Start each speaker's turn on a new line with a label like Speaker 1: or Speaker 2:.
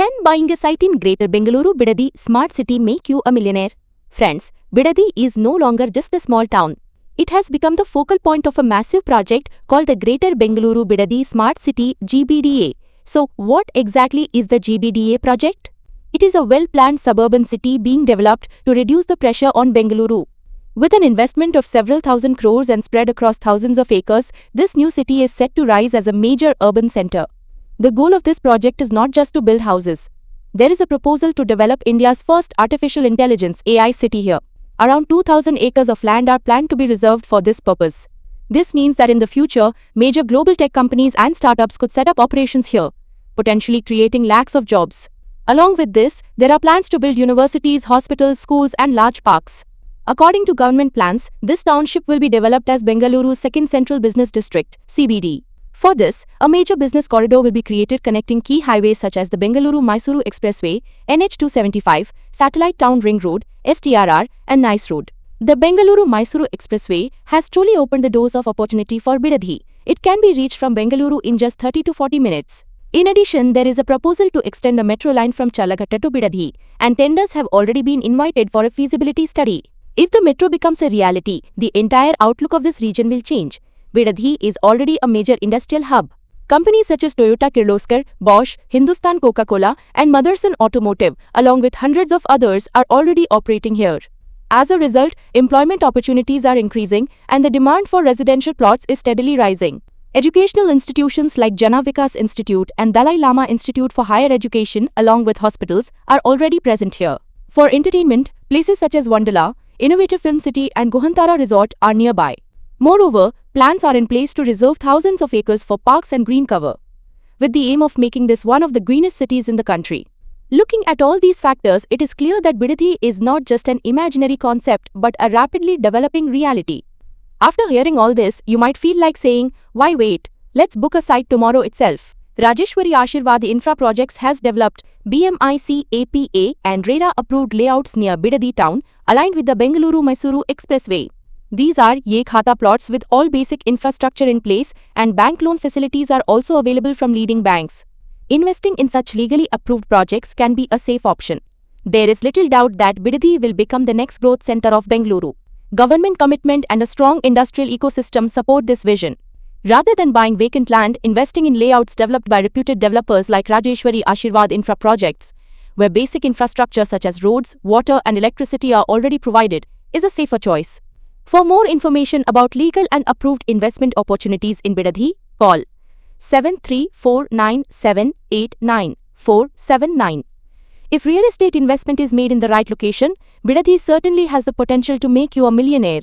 Speaker 1: Can buying a site in Greater Bengaluru Bidadi Smart City make you a millionaire? Friends, Bidadi is no longer just a small town. It has become the focal point of a massive project called the Greater Bengaluru Bidadi Smart City GBDA. So, what exactly is the GBDA project? It is a well-planned suburban city being developed to reduce the pressure on Bengaluru. With an investment of several thousand crores and spread across thousands of acres, this new city is set to rise as a major urban center. The goal of this project is not just to build houses. There is a proposal to develop India's first artificial intelligence AI city here. Around 2,000 acres of land are planned to be reserved for this purpose. This means that in the future, major global tech companies and startups could set up operations here, potentially creating lakhs of jobs. Along with this, there are plans to build universities, hospitals, schools, and large parks. According to government plans, this township will be developed as Bengaluru's second central business district, CBD. For this, a major business corridor will be created connecting key highways such as the Bengaluru-Mysuru Expressway, NH275, Satellite Town Ring Road, STRR, and Nice Road. The Bengaluru-Mysuru Expressway has truly opened the doors of opportunity for Bidadi. It can be reached from Bengaluru in just 30 to 40 minutes. In addition, there is a proposal to extend a metro line from Challaghatta to Bidadi, and tenders have already been invited for a feasibility study. If the metro becomes a reality, the entire outlook of this region will change. Bidadi is already a major industrial hub. Companies such as Toyota Kirloskar, Bosch, Hindustan Coca-Cola, and Motherson Automotive, along with hundreds of others, are already operating here. As a result, employment opportunities are increasing, and the demand for residential plots is steadily rising. Educational institutions like Jana Vikas Institute and Dalai Lama Institute for Higher Education, along with hospitals, are already present here. For entertainment, places such as Wonderla, Innovative Film City, and Gohantara Resort are nearby. Moreover, plans are in place to reserve thousands of acres for parks and green cover, with the aim of making this one of the greenest cities in the country. Looking at all these factors, it is clear that Bidadi is not just an imaginary concept but a rapidly developing reality. After hearing all this, you might feel like saying, why wait? Let's book a site tomorrow itself. Rajeshwari Ashirvad Infra Projects has developed BMIC APA and RERA approved layouts near Bidadi town, aligned with the Bengaluru-Mysuru Expressway. These are Ye Khata plots with all basic infrastructure in place, and bank loan facilities are also available from leading banks. Investing in such legally approved projects can be a safe option. There is little doubt that Bidadi will become the next growth center of Bengaluru. Government commitment and a strong industrial ecosystem support this vision. Rather than buying vacant land, investing in layouts developed by reputed developers like Rajeshwari Ashirvad Infra Projects, where basic infrastructure such as roads, water, and electricity are already provided, is a safer choice. For more information about legal and approved investment opportunities in Bidadi, call 7349789479. If real estate investment is made in the right location, Bidadi certainly has the potential to make you a millionaire.